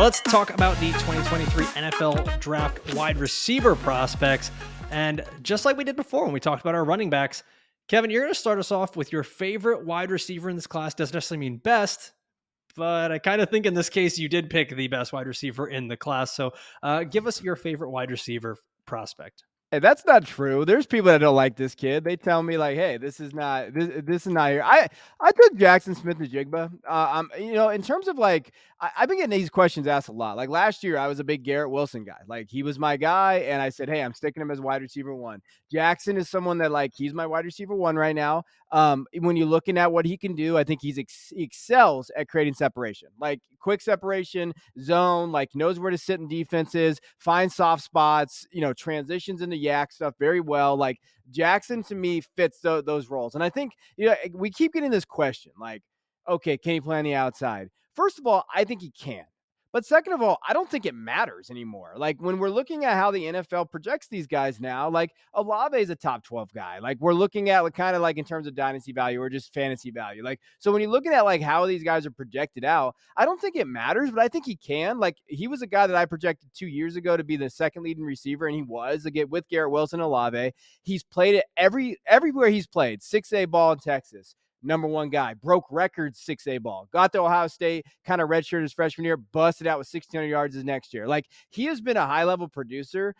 Let's talk about the 2023 NFL Draft wide receiver prospects. And just like we did before when we talked about our running backs, Kevin, you're going to start us off with your favorite wide receiver in this class. Doesn't necessarily mean best, but I kind of think in this case you did pick the best wide receiver in the class. So give us your favorite wide receiver prospect. Hey, that's not true. There's people that don't like this kid. They tell me like, "Hey, this is not this is not here." I took Jaxon Smith-Njigba. In terms of like, I've been getting these questions asked a lot. Like last year, I was a big Garrett Wilson guy. Like he was my guy, and I said, "Hey, I'm sticking him as wide receiver one." Jaxon is someone that like he's my wide receiver one right now. When you're looking at what he can do, I think he excels at creating separation, like quick separation, zone, like knows where to sit in defenses, find soft spots, transitions into yak stuff very well. Like Jaxon to me fits those roles. And I think, we keep getting this question like, okay, can he play on the outside? First of all, I think he can. But second of all, I don't think it matters anymore. Like when we're looking at how the NFL projects these guys now, like Olave is a top 12 guy. Like we're looking at like kind of like in terms of dynasty value or just fantasy value. Like, so when you're looking at like how these guys are projected out, I don't think it matters, but I think he can. Like he was a guy that I projected 2 years ago to be the second leading receiver, and he was again with Garrett Wilson and Olave. He's played it everywhere he's played. 6A ball in Texas. Number one guy, broke records 6A ball, got to Ohio State, kind of redshirted his freshman year, busted out with 1,600 yards his next year. Like he has been a high level producer.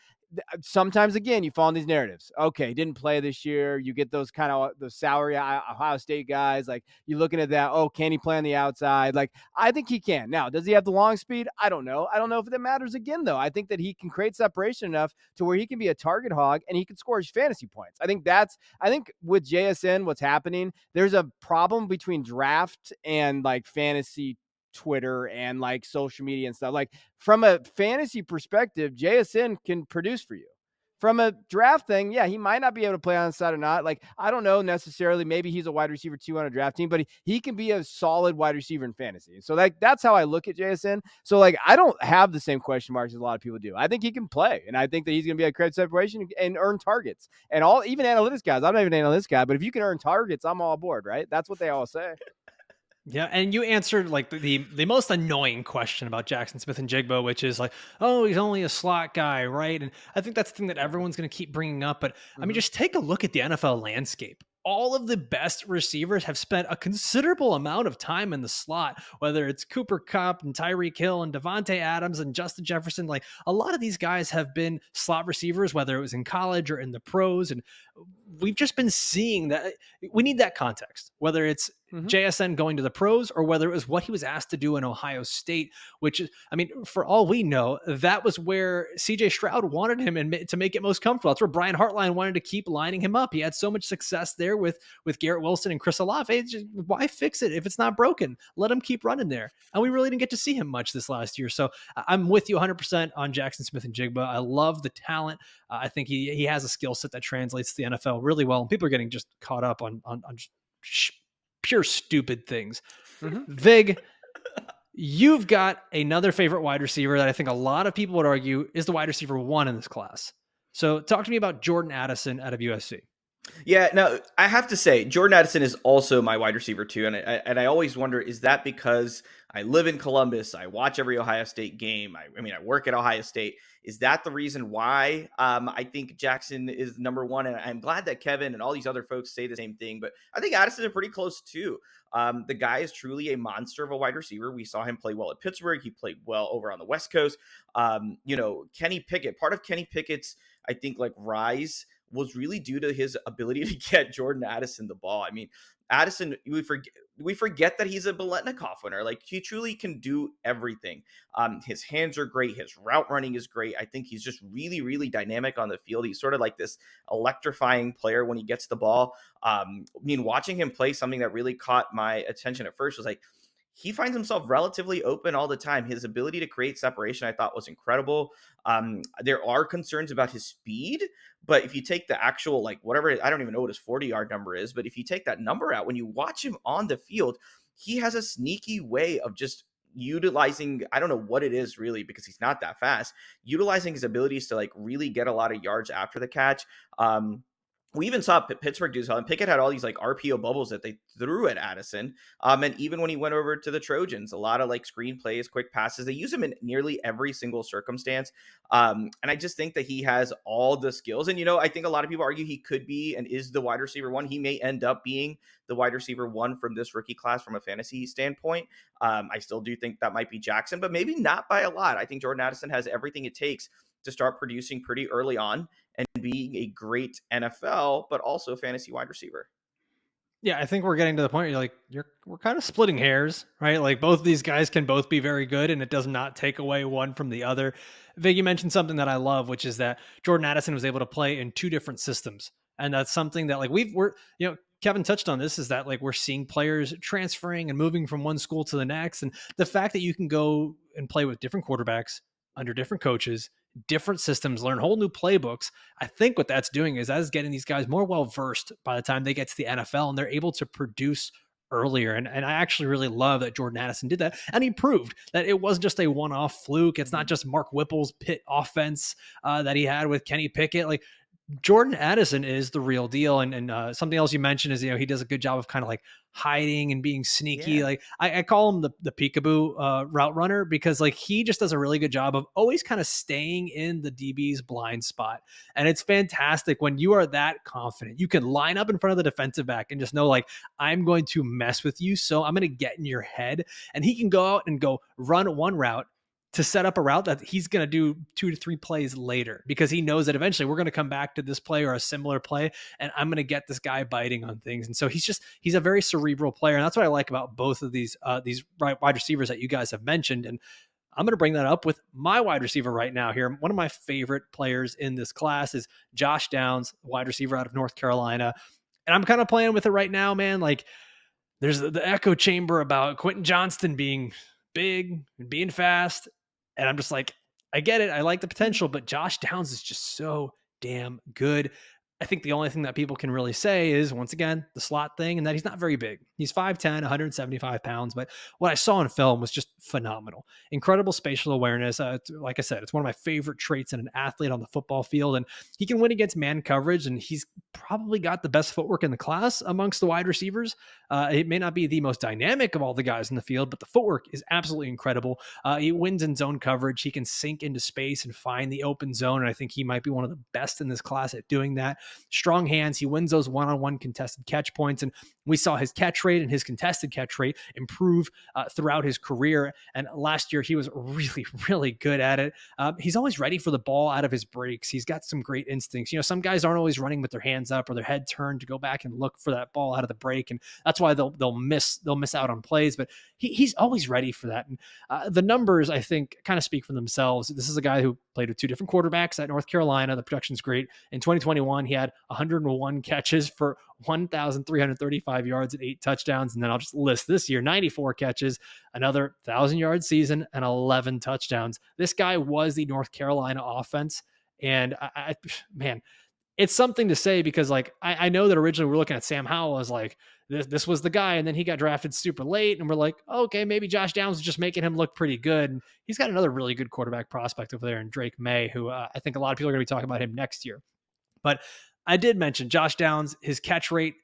Sometimes again, you fall in these narratives. Okay, didn't play this year. You get those kind of those salary Ohio State guys. Like you're looking at that. Oh, can he play on the outside? Like I think he can. Now, does he have the long speed? I don't know. I don't know if that matters again though. I think that he can create separation enough to where he can be a target hog and he can score his fantasy points. I think with JSN, what's happening, there's a problem between draft and like fantasy Twitter and like social media and stuff. Like from a fantasy perspective, JSN can produce for you. From a draft thing, yeah, he might not be able to play on the side or not. Like, I don't know necessarily. Maybe he's a wide receiver 2 on a draft team, but he can be a solid wide receiver in fantasy. So like that's how I look at JSN. So like I don't have the same question marks as a lot of people do. I think he can play, and I think that he's going to be a create separation and earn targets. And even analytics guys, I'm not even an analytics guy, but if you can earn targets, I'm all aboard, right? That's what they all say. Yeah, and you answered like the most annoying question about Jaxon Smith-Njigba, which is like, oh, he's only a slot guy, right? And I think that's the thing that everyone's going to keep bringing up. But I mean, just take a look at the NFL landscape. All of the best receivers have spent a considerable amount of time in the slot, whether it's Cooper Kupp and Tyreek Hill and Devontae Adams and Justin Jefferson. Like a lot of these guys have been slot receivers, whether it was in college or in the pros. And we've just been seeing that we need that context, whether it's JSN going to the pros or whether it was what he was asked to do in Ohio State, which is, I mean, for all we know, that was where CJ Stroud wanted him and to make it most comfortable. That's where Brian Hartline wanted to keep lining him up. He had so much success there with Garrett Wilson and Chris Olave. Why fix it if it's not broken? Let him keep running there. And we really didn't get to see him much this last year. So I'm with you 100% on Jaxon Smith-Njigba. I love the talent. I think he has a skill set that translates to the NFL really well. And people are getting just caught up on pure stupid things. Vig, you've got another favorite wide receiver that I think a lot of people would argue is the wide receiver 1 in this class. So talk to me about Jordan Addison out of USC. Yeah, no, I have to say, Jordan Addison is also my wide receiver 2. And I always wonder, is that because I live in Columbus, I watch every Ohio State game, I work at Ohio State. Is that the reason why I think Jaxon is number 1? And I'm glad that Kevin and all these other folks say the same thing, but I think Addison is pretty close too. The guy is truly a monster of a wide receiver. We saw him play well at Pittsburgh. He played well over on the West Coast. Kenny Pickett, part of Kenny Pickett's, I think, like rise was really due to his ability to get Jordan Addison the ball. I mean, Addison, we forget that he's a Biletnikoff winner. Like he truly can do everything. His hands are great. His route running is great. I think he's just really, really dynamic on the field. He's sort of like this electrifying player when he gets the ball. Watching him play, something that really caught my attention at first was like, he finds himself relatively open all the time. His ability to create separation, I thought, was incredible. There are concerns about his speed, but if you take the actual, like whatever, I don't even know what his 40-yard number is, but if you take that number out, when you watch him on the field, he has a sneaky way of just utilizing, I don't know what it is really, because he's not that fast, utilizing his abilities to like really get a lot of yards after the catch. we even saw Pittsburgh do something. Pickett had all these like RPO bubbles that they threw at Addison. And even when he went over to the Trojans, a lot of like screen plays, quick passes, they use him in nearly every single circumstance. And I just think that he has all the skills. And, I think a lot of people argue he could be and is the wide receiver one. He may end up being the wide receiver one from this rookie class from a fantasy standpoint. I still do think that might be Jackson, but maybe not by a lot. I think Jordan Addison has everything it takes to start producing pretty early on and being a great NFL, but also fantasy wide receiver. Yeah, I think we're getting to the point where we're kind of splitting hairs, right? Like both of these guys can both be very good, and it does not take away one from the other. Vig, you mentioned something that I love, which is that Jordan Addison was able to play in two different systems, and that's something that like Kevin touched on this, is that like we're seeing players transferring and moving from one school to the next, and the fact that you can go and play with different quarterbacks under different coaches, different systems, learn whole new playbooks. I think what that's doing is that is getting these guys more well versed by the time they get to the NFL, and they're able to produce earlier. And I actually really love that Jordan Addison did that. And he proved that it wasn't just a one-off fluke. It's not just Mark Whipple's Pitt offense that he had with Kenny Pickett. Like Jordan Addison is the real deal. And something else you mentioned is, he does a good job of kind of like hiding and being sneaky. Yeah. Like I call him the peekaboo route runner, because like he just does a really good job of always kind of staying in the DB's blind spot. And it's fantastic when you are that confident. You can line up in front of the defensive back and just know, like, I'm going to mess with you. So I'm going to get in your head. And he can go out and go run one route to set up a route that he's going to do 2 to 3 plays later, because he knows that eventually we're going to come back to this play or a similar play, and I'm going to get this guy biting on things. And so he's a very cerebral player. And that's what I like about both of these wide receivers that you guys have mentioned. And I'm going to bring that up with my wide receiver right now here. One of my favorite players in this class is Josh Downs, wide receiver out of North Carolina. And I'm kind of playing with it right now, man. Like, there's the echo chamber about Quentin Johnston being big and being fast. And I'm just like, I get it. I like the potential, but Josh Downs is just so damn good. I think the only thing that people can really say is, once again, the slot thing, and that he's not very big. He's 5'10", 175 pounds, but what I saw in film was just phenomenal. Incredible spatial awareness. Like I said, it's one of my favorite traits in an athlete on the football field, and he can win against man coverage, and he's probably got the best footwork in the class amongst the wide receivers. It may not be the most dynamic of all the guys in the field, but the footwork is absolutely incredible. He wins in zone coverage. He can sink into space and find the open zone, and I think he might be one of the best in this class at doing that. Strong hands. He wins those one-on-one contested catch points, and we saw his catch rate and his contested catch rate improve throughout his career. And last year, he was really, really good at it. He's always ready for the ball out of his breaks. He's got some great instincts. Some guys aren't always running with their hands up or their head turned to go back and look for that ball out of the break, and that's why they'll miss out on plays. But he's always ready for that. And the numbers, I think, kind of speak for themselves. This is a guy who played with 2 different quarterbacks at North Carolina. The production's great. In 2021, he had 101 catches for 1,335 yards and 8 touchdowns. And then I'll just list this year: 94 catches, another 1,000-yard season, and 11 touchdowns. This guy was the North Carolina offense. And man, it's something to say, because like I know that originally we were looking at Sam Howell as like this was the guy, and then he got drafted super late, and we're like, okay, maybe Josh Downs is just making him look pretty good. And he's got another really good quarterback prospect over there in Drake May, who I think a lot of people are going to be talking about him next year. But I did mention Josh Downs, his catch rate.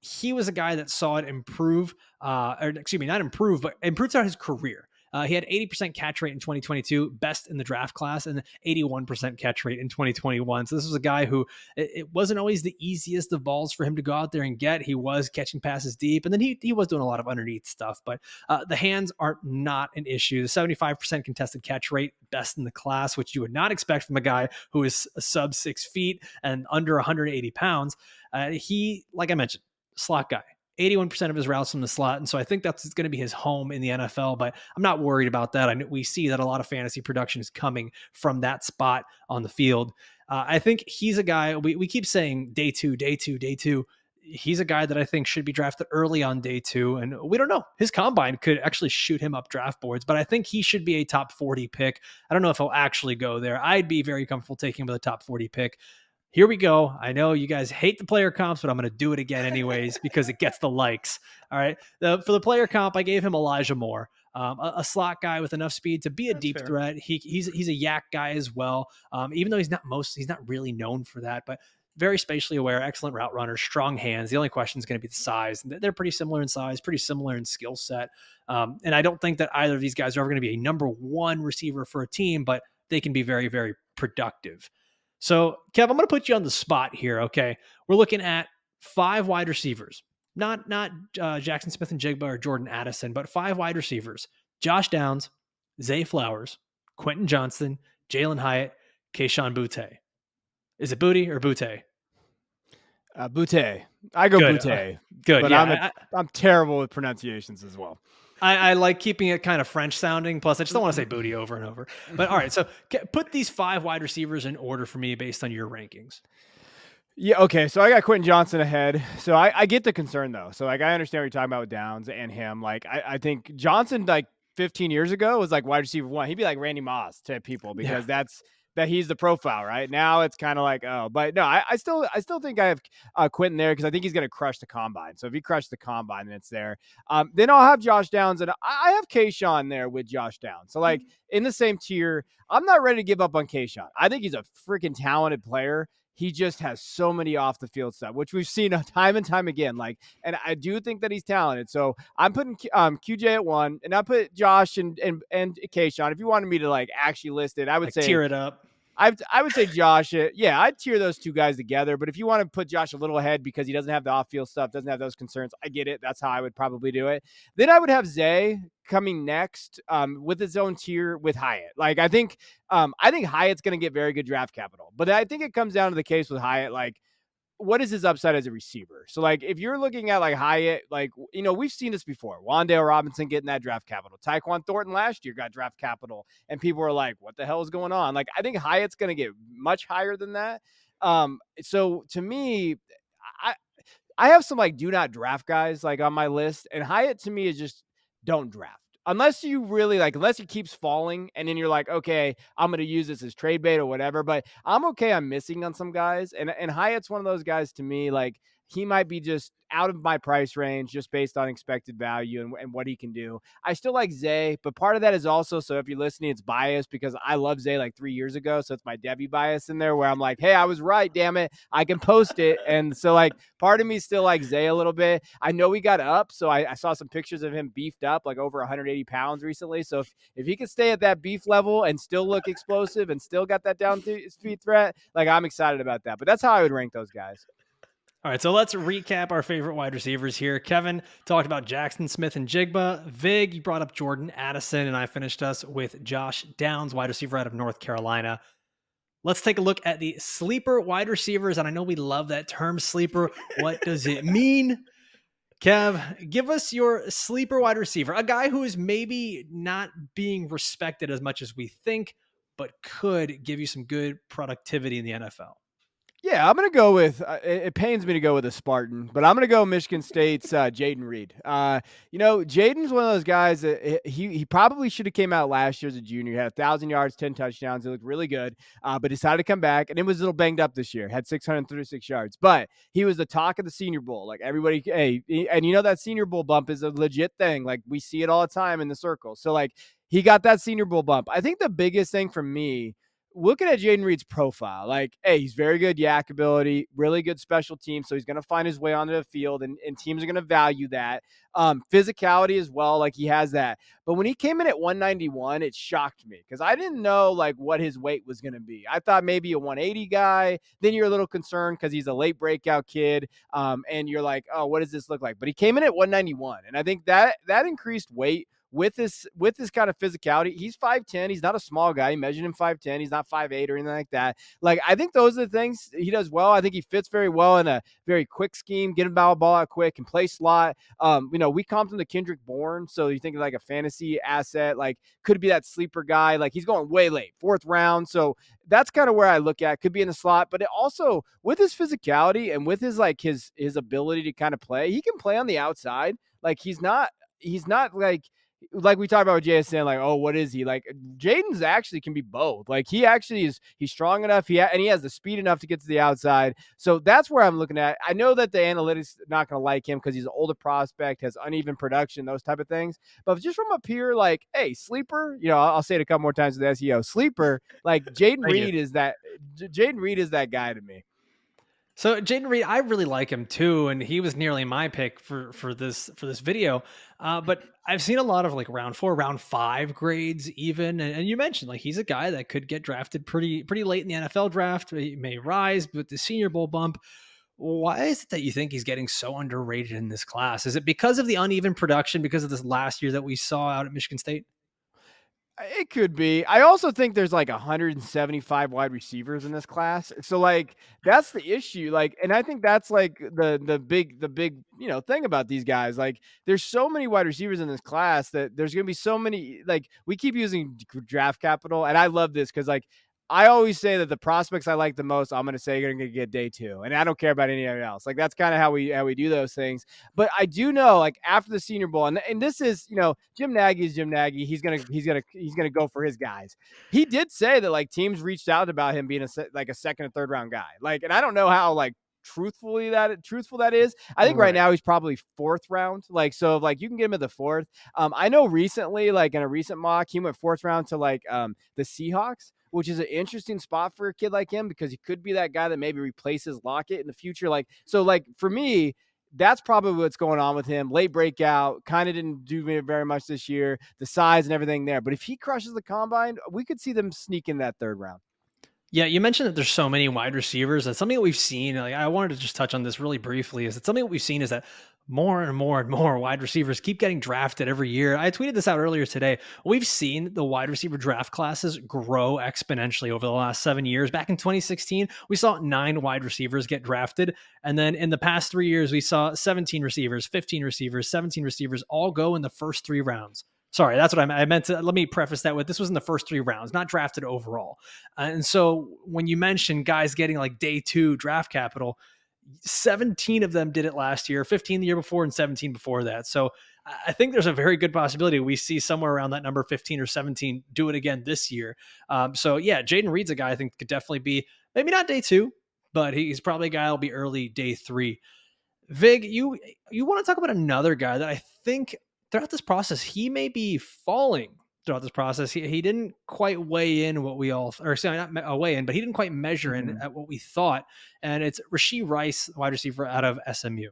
He was a guy that saw it improve, or excuse me, not improve, but improve throughout his career. He had 80% catch rate in 2022, best in the draft class, and 81% catch rate in 2021. So this was a guy who it wasn't always the easiest of balls for him to go out there and get. He was catching passes deep, and then he was doing a lot of underneath stuff, but the hands are not an issue. The 75% contested catch rate, best in the class, which you would not expect from a guy who is sub 6 feet and under 180 pounds. He, like I mentioned, slot guy. 81% of his routes from the slot. And so I think that's going to be his home in the NFL, but I'm not worried about that. We see that a lot of fantasy production is coming from that spot on the field. I think he's a guy, we keep saying day two. He's a guy that I think should be drafted early on day 2. And we don't know. His combine could actually shoot him up draft boards, but I think he should be a top 40 pick. I don't know if he'll actually go there. I'd be very comfortable taking him with a top 40 pick. Here we go. I know you guys hate the player comps, but I'm going to do it again anyways because it gets the likes. All right. For the player comp, I gave him Elijah Moore, a slot guy with enough speed to be a deep threat. He's a yak guy as well. Even though he's not really known for that, but very spatially aware, excellent route runner, strong hands. The only question is going to be the size. They're pretty similar in size, pretty similar in skill set. And I don't think that either of these guys are ever going to be a number one receiver for a team, but they can be very, very productive. So, Kev, I'm going to put you on the spot here. Okay. We're looking at 5 wide receivers, not Jaxon Smith-Njigba or Jordan Addison, but 5 wide receivers: Josh Downs, Zay Flowers, Quentin Johnston, Jalin Hyatt, Kayshon Boutte. Is it Booty or Boutte? Boutte. I go Good. Boutte. Good. But Yeah, I'm terrible with pronunciations as well. I like keeping it kind of French sounding. Plus, I just don't want to say booty over and over. But all right, so put these 5 wide receivers in order for me based on your rankings. Yeah, okay. So I got Quentin Johnston ahead. So I get the concern though. So like I understand what you're talking about with Downs and him. Like I think Johnson like 15 years ago was like wide receiver 1. He'd be like Randy Moss to people because that he's the profile right now. It's kind of like, oh, but no, I still think I have Quentin there because I think he's going to crush the combine. So if he crushed the combine, then it's there. Then I'll have Josh Downs, and I have Kayshon there with Josh Downs. So like in the same tier, I'm not ready to give up on Kayshon. I think he's a freaking talented player. He just has so many off the field stuff, which we've seen time and time again. Like, and I do think that he's talented. So I'm putting QJ at 1, and I put Josh and Kayshon. If you wanted me to like actually list it, I would like say tier it up. I would say Josh. Yeah, I'd tier those 2 guys together. But if you want to put Josh a little ahead because he doesn't have the off-field stuff, doesn't have those concerns, I get it. That's how I would probably do it. Then I would have Zay coming next with his own tier with Hyatt. Like I think Hyatt's going to get very good draft capital. But I think it comes down to the case with Hyatt. Like, what is his upside as a receiver? So like if you're looking at like Hyatt, like, you know, we've seen this before. Wan'Dale Robinson getting that draft capital. Tyquan Thornton last year got draft capital, and people were like, what the hell is going on? Like, I think Hyatt's going to get much higher than that. So to me, I have some like do not draft guys like on my list, and Hyatt to me is just don't draft. Unless you really like, unless he keeps falling and then you're like, okay, I'm going to use this as trade bait or whatever, but I'm okay. I'm missing on some guys. And Hyatt's one of those guys to me, like he might be just out of my price range just based on expected value and what he can do. I still like Zay, but part of that is also, so if you're listening, it's biased because I love Zay like 3 years ago. So it's my Debbie bias in there where I'm like, hey, I was right, damn it. I can post it. And so like part of me still like Zay a little bit. I know he got up. So I saw some pictures of him beefed up like over 180 pounds recently. So if he can stay at that beef level and still look explosive and still got that down speed threat, like I'm excited about that. But that's how I would rank those guys. All right, so let's recap our favorite wide receivers here. Kevin talked about Jaxon Smith-Njigba. Vig, you brought up Jordan Addison, and I finished us with Josh Downs, wide receiver out of North Carolina. Let's take a look at the sleeper wide receivers, and I know we love that term sleeper. What does it mean? Kev, give us your sleeper wide receiver, a guy who is maybe not being respected as much as we think, but could give you some good productivity in the NFL. Yeah, I'm going to go with, it pains me to go with a Spartan, but I'm going to go Michigan State's Jayden Reed. You know, Jayden's one of those guys that he probably should have came out last year as a junior. He had 1,000 yards, 10 touchdowns. He looked really good, but decided to come back, and it was a little banged up this year. Had 636 yards, but he was the talk of the Senior Bowl. Like everybody, and you know that Senior Bowl bump is a legit thing. Like we see it all the time in the circle. So like he got that Senior Bowl bump. I think the biggest thing for me, looking at Jayden Reed's profile, like, hey, he's very good yak ability, really good special team. So he's going to find his way onto the field, and teams are going to value that. Physicality as well, like he has that. But when he came in at 191, it shocked me because I didn't know like what his weight was going to be. I thought maybe a 180 guy. Then you're a little concerned because he's a late breakout kid. And you're like, oh, what does this look like? But he came in at 191. And I think that increased weight with this kind of physicality, he's 5'10". He's not a small guy. You measured him 5'10". He's not 5'8" or anything like that. Like, I think those are the things he does well. I think he fits very well in a very quick scheme, get him ball out quick, and play slot. You know, we comped him to Kendrick Bourne. So you think of like a fantasy asset, like could be that sleeper guy. Like he's going way late, 4th round. So that's kind of where I look at, could be in the slot, but it also with his physicality and with his, like his ability to kind of play, he can play on the outside. Like he's not like we talked about with JSN, like, oh, what is he? Like Jayden's actually can be both. Like he actually he's strong enough. And he has the speed enough to get to the outside. So that's where I'm looking at. I know that the analytics are not going to like him because he's an older prospect, has uneven production, those type of things. But just from up here, like, hey, sleeper, you know, I'll say it a couple more times with SEO sleeper, like Jayden Reed is that guy to me. So Jayden Reed, I really like him too, and he was nearly my pick for this video. But I've seen a lot of like round 4, round 5 grades even, and you mentioned like he's a guy that could get drafted pretty late in the NFL draft. He may rise with the Senior Bowl bump. Why is it that you think he's getting so underrated in this class? Is it because of the uneven production, because of this last year that we saw out at Michigan State? It could be. I also think there's like 175 wide receivers in this class. So like that's the issue. Like, and I think that's like the big, thing about these guys. Like there's so many wide receivers in this class that there's gonna be so many, like we keep using draft capital. And I love this because like I always say that the prospects I like the most, I'm gonna say you're gonna get day 2. And I don't care about anyone else. Like that's kind of how we do those things. But I do know, like after the Senior Bowl, and this is, Jim Nagy is Jim Nagy. He's gonna go for his guys. He did say that like teams reached out about him being like a second or third round guy. Like, and I don't know how like truthful that is. I think right Right. now he's probably 4th round. Like, so like you can get him at the 4th. I know recently, like in a recent mock, he went 4th round to like the Seahawks, which is an interesting spot for a kid like him because he could be that guy that maybe replaces Lockett in the future. Like, so like for me, that's probably what's going on with him. Late breakout, kind of didn't do very much this year, the size and everything there. But if he crushes the combine, we could see them sneak in that 3rd round. Yeah, you mentioned that there's so many wide receivers. That's something that we've seen. Like, I wanted to just touch on this really briefly. Is that something that we've seen is that more and more and more wide receivers keep getting drafted every year. I tweeted this out earlier today. We've seen the wide receiver draft classes grow exponentially over the last 7 years. Back in 2016, we saw 9 wide receivers get drafted. And then in the past 3 years, we saw 17 receivers, 15 receivers, 17 receivers all go in the first 3 rounds. Sorry, that's what I meant to. Let me preface that with this was in the first 3 rounds, not drafted overall. And so when you mention guys getting like day 2 draft capital, 17 of them did it last year, 15 the year before, and 17 before that. So I think there's a very good possibility we see somewhere around that number 15 or 17 do it again this year. So yeah, Jayden Reed's a guy I think could definitely be maybe not day 2, but he's probably a guy that'll be early day 3. Vig, you want to talk about another guy that I think throughout this process he may be falling throughout this process. He didn't quite weigh in what we all, or sorry, not weigh in, but he didn't quite measure in at what we thought. And it's Rashee Rice, wide receiver out of SMU.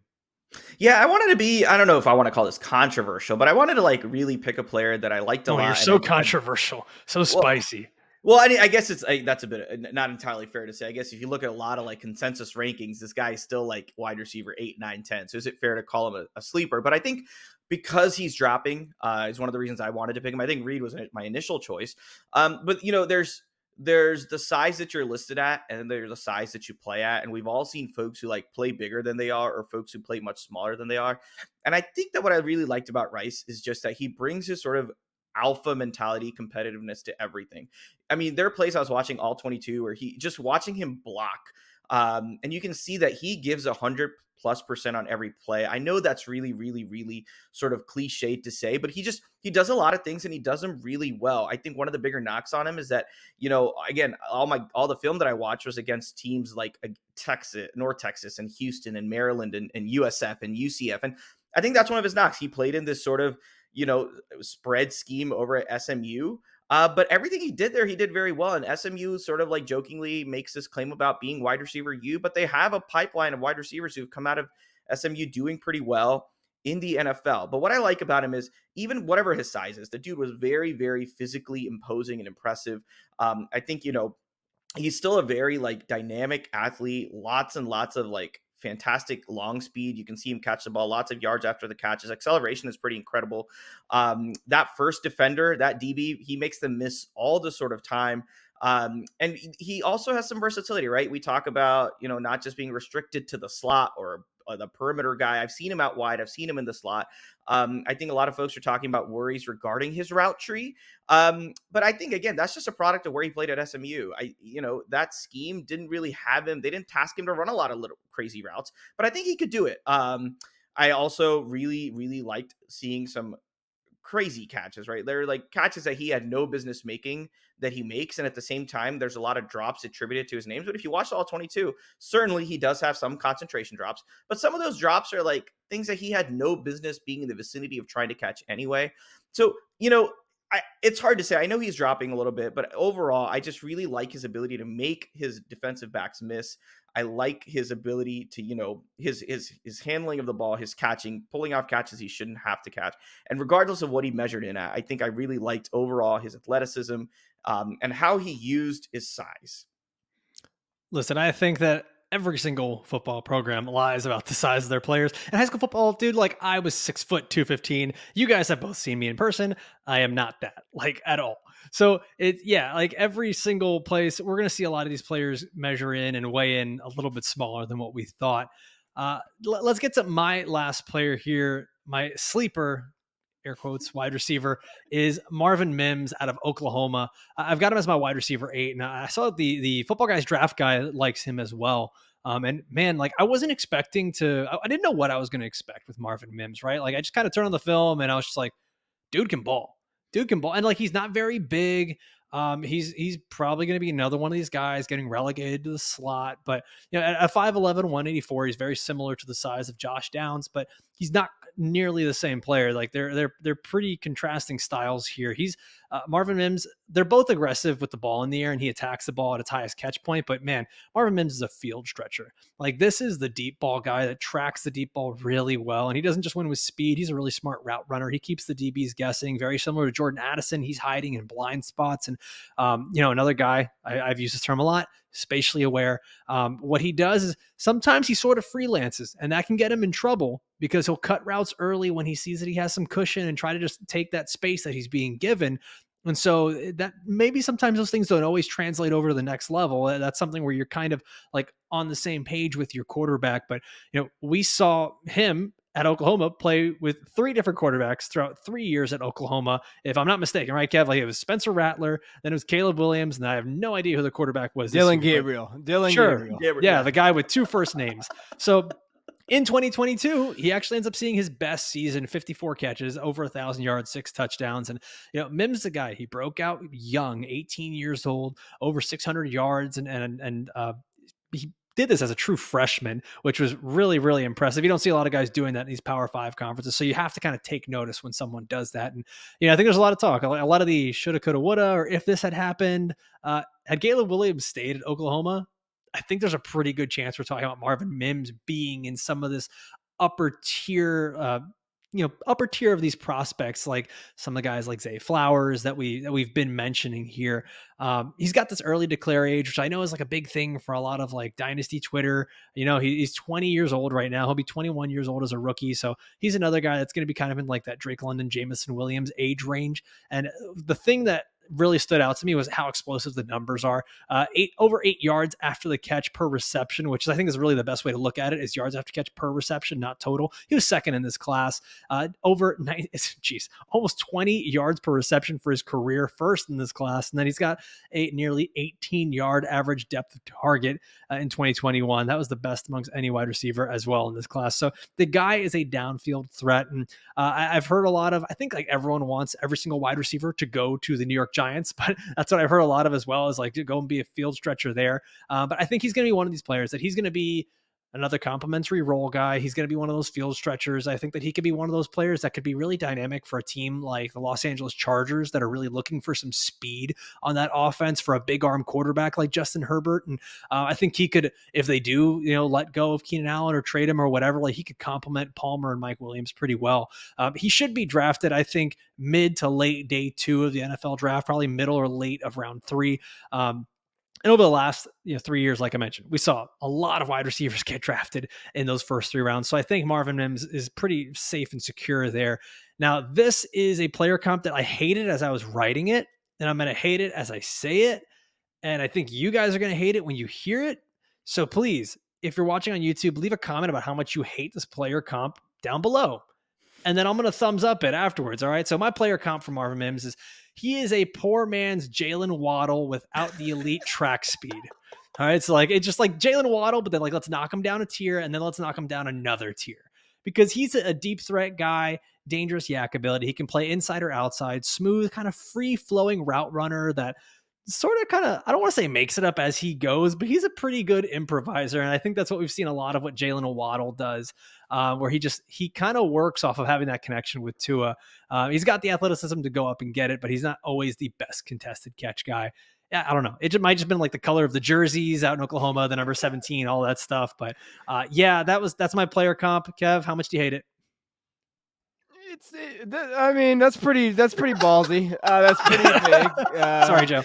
Yeah, I wanted to be, I don't know if I want to call this controversial, but I wanted to like really pick a player that I liked a Oh, lot. you're And so controversial, so well, spicy. well, I guess that's a bit not entirely fair to say. I guess if you look at a lot of like consensus rankings, this guy is still like wide receiver 8, 9, 10. So is it fair to call him a sleeper? But I think because he's dropping is one of the reasons I wanted to pick him. I think Reed was my initial choice. But there's the size that you're listed at, and then there's the size that you play at. And we've all seen folks who like play bigger than they are, or folks who play much smaller than they are. And I think that what I really liked about Rice is just that he brings his sort of alpha mentality, competitiveness to everything. I mean, there are plays I was watching all 22 where he just watching him block. And you can see that he gives 100+% on every play. I know that's really, really, really sort of cliched to say, but he does a lot of things and he does them really well. I think one of the bigger knocks on him is that, again, all the film that I watched was against teams like Texas, North Texas and Houston and Maryland and USF and UCF. And I think that's one of his knocks. He played in this sort of, spread scheme over at SMU. But everything he did there, he did very well. And SMU sort of like jokingly makes this claim about being wide receiver U, but they have a pipeline of wide receivers who've come out of SMU doing pretty well in the NFL. But what I like about him is even whatever his size is, the dude was very, very physically imposing and impressive. I think, he's still a very like dynamic athlete, lots and lots of like fantastic long speed. You can see him catch the ball, lots of yards after the catch. His acceleration is pretty incredible. That first defender, that DB, he makes them miss all the sort of time. And he also has some versatility, right? We talk about, not just being restricted to the slot or the perimeter guy. I've seen him out wide. I've seen him in the slot. I think a lot of folks are talking about worries regarding his route tree. But I think, again, that's just a product of where he played at SMU. That scheme didn't really have him. They didn't task him to run a lot of little crazy routes, but I think he could do it. I also really, really liked seeing some crazy catches, right? They're like catches that he had no business making that he makes. And at the same time, there's a lot of drops attributed to his names. But if you watch all 22, certainly he does have some concentration drops, but some of those drops are like things that he had no business being in the vicinity of trying to catch anyway. So, It's hard to say. I know he's dropping a little bit, but overall, I just really like his ability to make his defensive backs miss. I like his ability to, his handling of the ball, his catching, pulling off catches he shouldn't have to catch. And regardless of what he measured in at, I think I really liked overall his athleticism, and how he used his size. Listen, I think that every single football program lies about the size of their players. In high school football, dude, like I was 6 foot 215. You guys have both seen me in person. I am not that, like, at all. So like every single place, we're gonna see a lot of these players measure in and weigh in a little bit smaller than what we thought. Let's get to my last player here. My sleeper, air quotes, wide receiver is Marvin Mims out of Oklahoma. I've got him as my wide receiver 8, and I saw the Football Guys draft guy likes him as well. And man, like I wasn't expecting to, I didn't know what I was going to expect with Marvin Mims, right? Like I just kind of turned on the film and I was just like, dude can ball. Dude can ball. And like he's not very big. He's probably going to be another one of these guys getting relegated to the slot. But at 5'11", 184, he's very similar to the size of Josh Downs, but he's not nearly the same player. Like they're pretty contrasting styles here. He's Marvin Mims. They're both aggressive with the ball in the air, and he attacks the ball at its highest catch point. But man, Marvin Mims is a field stretcher. Like this is the deep ball guy that tracks the deep ball really well, and he doesn't just win with speed. He's a really smart route runner. He keeps the DBs guessing. Very similar to Jordan Addison. He's hiding in blind spots, and another guy I've used this term a lot. Spatially aware. What he does is sometimes he sort of freelances, and that can get him in trouble because he'll cut routes early when he sees that he has some cushion and try to just take that space that he's being given. And so that maybe sometimes those things don't always translate over to the next level. That's something where you're kind of like on the same page with your quarterback. But, we saw him at Oklahoma play with 3 different quarterbacks throughout 3 years at Oklahoma. If I'm not mistaken, right, Kev? Like it was Spencer Rattler, then it was Caleb Williams, and I have no idea who the quarterback was. Dylan Gabriel. Gabriel. Yeah, the guy with 2 first names. So in 2022, he actually ends up seeing his best season, 54 catches, over 1,000 yards, 6 touchdowns. And, Mims, the guy, he broke out young, 18 years old, over 600 yards. And he did this as a true freshman, which was really, really impressive. You don't see a lot of guys doing that in these Power 5 conferences. So you have to kind of take notice when someone does that. And, I think there's a lot of talk, a lot of the shoulda, coulda, woulda, or if this had happened, had Caleb Williams stayed at Oklahoma, I think there's a pretty good chance we're talking about Marvin Mims being in some of this upper tier, upper tier of these prospects, like some of the guys like Zay Flowers that we've been mentioning here. He's got this early declare age, which I know is like a big thing for a lot of like Dynasty Twitter. He's 20 years old right now. He'll be 21 years old as a rookie. So he's another guy that's going to be kind of in like that Drake London, Jameson Williams age range. And the thing that really stood out to me was how explosive the numbers are. Over 8 yards after the catch per reception, which I think is really the best way to look at it, is yards after catch per reception, not total. He was second in this class. Almost 20 yards per reception for his career, first in this class. And then he's got a nearly 18-yard average depth of target in 2021. That was the best amongst any wide receiver as well in this class. So the guy is a downfield threat. And I've heard a lot of, I think like everyone wants every single wide receiver to go to the New York Giants, but that's what I've heard a lot of as well, is like to go and be a field stretcher there. But I think he's going to be one of these players that he's going to be another complimentary role guy. He's going to be one of those field stretchers. I think that he could be one of those players that could be really dynamic for a team like the Los Angeles Chargers that are really looking for some speed on that offense for a big arm quarterback like Justin Herbert. And I think he could, if they do, let go of Keenan Allen or trade him or whatever, like he could complement Palmer and Mike Williams pretty well. He should be drafted, I think, mid to late day 2 of the NFL draft, probably middle or late of round 3. And over the last 3 years, like I mentioned, we saw a lot of wide receivers get drafted in those first 3 rounds. So I think Marvin Mims is pretty safe and secure there. Now, this is a player comp that I hated as I was writing it, and I'm going to hate it as I say it. And I think you guys are going to hate it when you hear it. So please, if you're watching on YouTube, leave a comment about how much you hate this player comp down below. And then I'm going to thumbs up it afterwards. All right. So my player comp for Marvin Mims is he is a poor man's Jalen Waddle without the elite track speed. All right. So it's just like Jalen Waddle, but then let's knock him down a tier and then let's knock him down another tier because he's a deep threat guy, dangerous yak ability. He can play inside or outside, smooth, kind of free flowing route runner that sort of kind of, I don't want to say makes it up as he goes, but he's a pretty good improviser. And I think that's what we've seen a lot of what Jalen Waddle does, where he kind of works off of having that connection with Tua. He's got the athleticism to go up and get it, but he's not always the best contested catch guy. Yeah, I don't know. It might just been like the color of the jerseys out in Oklahoma, the number 17, all that stuff. But yeah, that's my player comp. Kev, how much do you hate it? I mean, that's pretty ballsy. That's pretty big. Sorry, Joe.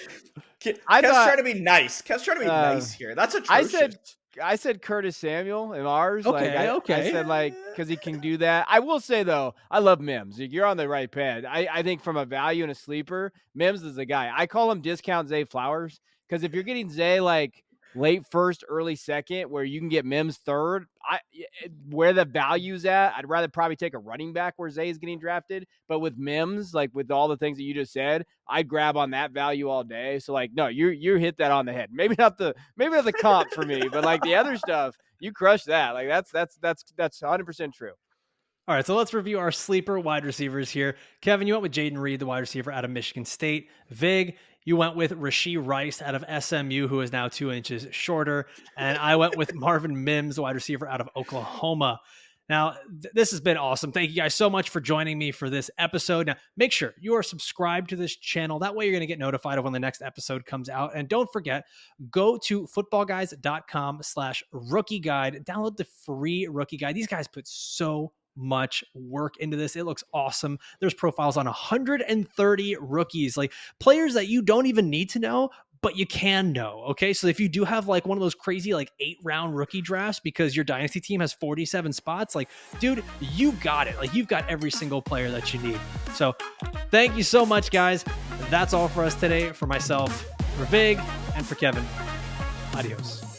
Kev's trying to be nice. Kev's trying to be nice here. That's atrocious. I said Curtis Samuel in ours. Okay, I said because he can do that. I will say though, I love Mims. You're on the right path. I think from a value and a sleeper, Mims is the guy. I call him discount Zay Flowers because if you're getting Zay like late first, early second, where you can get Mims third, where the value's at, I'd rather probably take a running back where Zay is getting drafted. But with Mims, like with all the things that you just said, I'd grab on that value all day. So like, no, you hit that on the head. Maybe not the comp for me, but like the other stuff, you crush that. Like that's 100% true. All right, so let's review our sleeper wide receivers here. Kevin, you went with Jayden Reed, the wide receiver out of Michigan State. Vig, you went with Rashee Rice out of SMU, who is now 2 inches shorter. And I went with Marvin Mims, the wide receiver out of Oklahoma. Now, this has been awesome. Thank you guys so much for joining me for this episode. Now, make sure you are subscribed to this channel. That way you're going to get notified of when the next episode comes out. And don't forget, go to footballguys.com/rookie guide. Download the free rookie guide. These guys put so much work into this. It looks awesome. There's profiles on 130 rookies, like players that you don't even need to know, but you can know. Okay. So if you do have like one of those crazy, like 8-round rookie drafts because your dynasty team has 47 spots, like, dude, you got it. Like you've got every single player that you need. So thank you so much, guys. That's all for us today. For myself, for Vig, and for Kevin. Adios.